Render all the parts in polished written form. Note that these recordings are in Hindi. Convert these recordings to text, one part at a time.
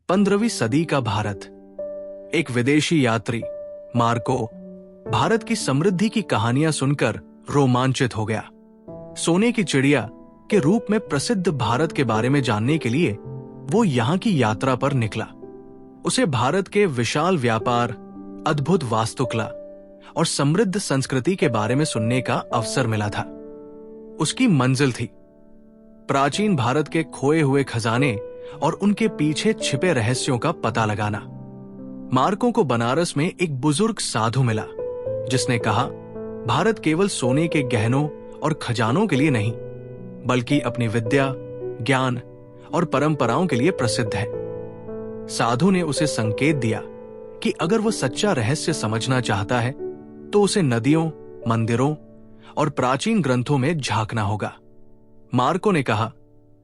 15वीं सदी का भारत। एक विदेशी यात्री मार्को भारत की समृद्धि की कहानियां सुनकर रोमांचित हो गया। सोने की चिड़िया के रूप में प्रसिद्ध भारत के बारे में जानने के लिए वो यहाँ की यात्रा पर निकला। उसे भारत के विशाल व्यापार, अद्भुत वास्तुकला और समृद्ध संस्कृति के बारे में सुनने का अवसर मिला था। उसकी मंजिल थी प्राचीन भारत के खोए हुए खजाने और उनके पीछे छिपे रहस्यों का पता लगाना। मार्को को बनारस में एक बुजुर्ग साधु मिला जिसने कहा, भारत केवल सोने के गहनों और खजानों के लिए नहीं बल्कि अपनी विद्या, ज्ञान और परंपराओं के लिए प्रसिद्ध है। साधु ने उसे संकेत दिया कि अगर वो सच्चा रहस्य समझना चाहता है तो उसे नदियों, मंदिरों और प्राचीन ग्रंथों में झांकना होगा। मार्को ने कहा,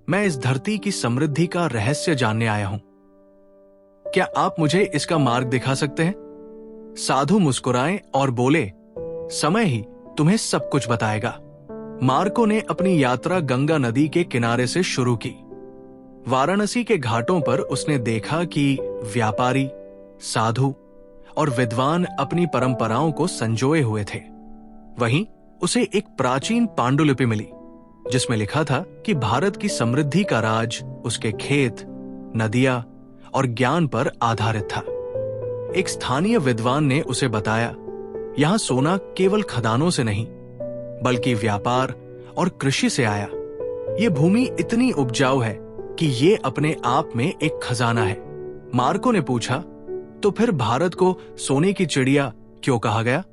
मैं इस धरती की समृद्धि का रहस्य जानने आया हूं। क्या आप मुझे इसका मार्ग दिखा सकते हैं? साधु मुस्कुराए और बोले, समय ही तुम्हें सब कुछ बताएगा। मार्को ने अपनी यात्रा गंगा नदी के किनारे से शुरू की। वाराणसी के घाटों पर उसने देखा कि व्यापारी, साधु और विद्वान अपनी परंपराओं को संजोए हुए थे। वहीं उसे एक प्राचीन पांडुलिपि मिली जिसमें लिखा था कि भारत की समृद्धि का राज उसके खेत, नदियां और ज्ञान पर आधारित था। एक स्थानीय विद्वान ने उसे बताया, यहां सोना केवल खदानों से नहीं बल्कि व्यापार और कृषि से आया। ये भूमि इतनी उपजाऊ है कि ये अपने आप में एक खजाना है। मार्को ने पूछा, तो फिर भारत को सोने की चिड़िया क्यों कहा गया?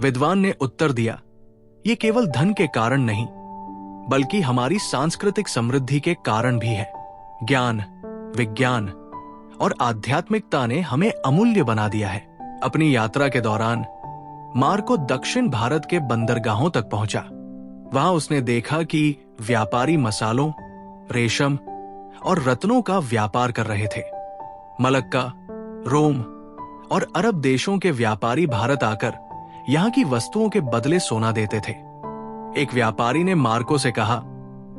विद्वान ने उत्तर दिया, ये केवल धन के कारण नहीं बल्कि हमारी सांस्कृतिक समृद्धि के कारण भी है। ज्ञान, विज्ञान और आध्यात्मिकता ने हमें अमूल्य बना दिया है। अपनी यात्रा के दौरान मार्को दक्षिण भारत के बंदरगाहों तक पहुंचा। वहां उसने देखा कि व्यापारी मसालों, रेशम और रत्नों का व्यापार कर रहे थे। मलक्का, रोम और अरब देशों के व्यापारी भारत आकर यहाँ की वस्तुओं के बदले सोना देते थे। एक व्यापारी ने मार्को से कहा,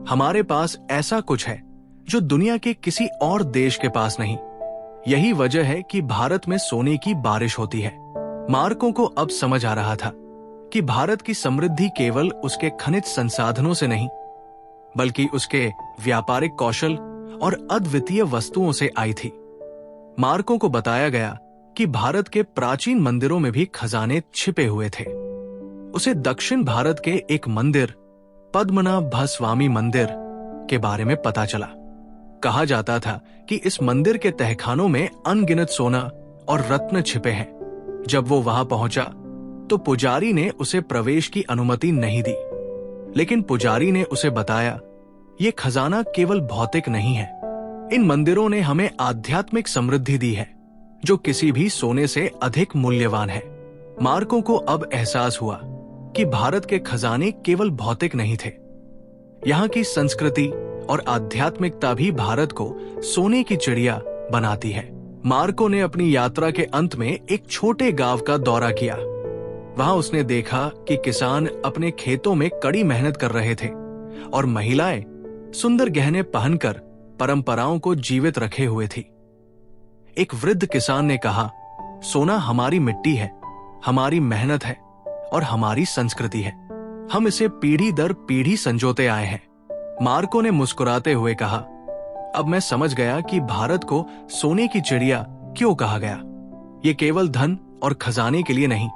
हमारे पास ऐसा कुछ है जो दुनिया के किसी और देश के पास नहीं। यही वजह है कि भारत में सोने की बारिश होती है। मार्को को अब समझ आ रहा था कि भारत की समृद्धि केवल उसके खनिज संसाधनों से नहीं बल्कि उसके व्यापारिक कौशल और अद्वितीय वस्तुओं से आई थी। मार्को को बताया गया कि भारत के प्राचीन मंदिरों में भी खजाने छिपे हुए थे। उसे दक्षिण भारत के एक मंदिर, पद्मनाभ स्वामी मंदिर के बारे में पता चला। कहा जाता था कि इस मंदिर के तहखानों में अनगिनत सोना और रत्न छिपे हैं। जब वो वहां पहुंचा तो पुजारी ने उसे प्रवेश की अनुमति नहीं दी, लेकिन पुजारी ने उसे बताया, ये खजाना केवल भौतिक नहीं है। इन मंदिरों ने हमें आध्यात्मिक समृद्धि दी है जो किसी भी सोने से अधिक मूल्यवान है। मार्को को अब एहसास हुआ कि भारत के खजाने केवल भौतिक नहीं थे। यहाँ की संस्कृति और आध्यात्मिकता भी भारत को सोने की चिड़िया बनाती है। मार्को ने अपनी यात्रा के अंत में एक छोटे गांव का दौरा किया। वहां उसने देखा कि किसान अपने खेतों में कड़ी मेहनत कर रहे थे और महिलाएं सुंदर गहने पहनकर परंपराओं को जीवित रखे हुए थी। एक वृद्ध किसान ने कहा, सोना हमारी मिट्टी है, हमारी मेहनत है और हमारी संस्कृति है। हम इसे पीढ़ी दर पीढ़ी संजोते आए हैं। मार्को ने मुस्कुराते हुए कहा, अब मैं समझ गया कि भारत को सोने की चिड़िया क्यों कहा गया। ये केवल धन और खजाने के लिए नहीं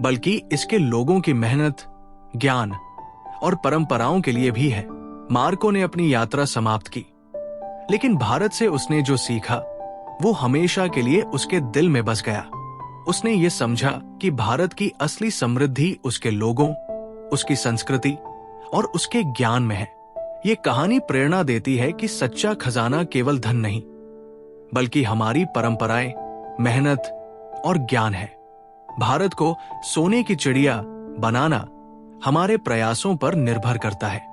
बल्कि इसके लोगों की मेहनत, ज्ञान और परंपराओं के लिए भी है। मार्को ने अपनी यात्रा समाप्त की, लेकिन भारत से उसने जो सीखा वो हमेशा के लिए उसके दिल में बस गया। उसने ये समझा कि भारत की असली समृद्धि उसके लोगों, उसकी संस्कृति और उसके ज्ञान में है। ये कहानी प्रेरणा देती है कि सच्चा खजाना केवल धन नहीं बल्कि हमारी परंपराएं, मेहनत और ज्ञान है। भारत को सोने की चिड़िया बनाना हमारे प्रयासों पर निर्भर करता है।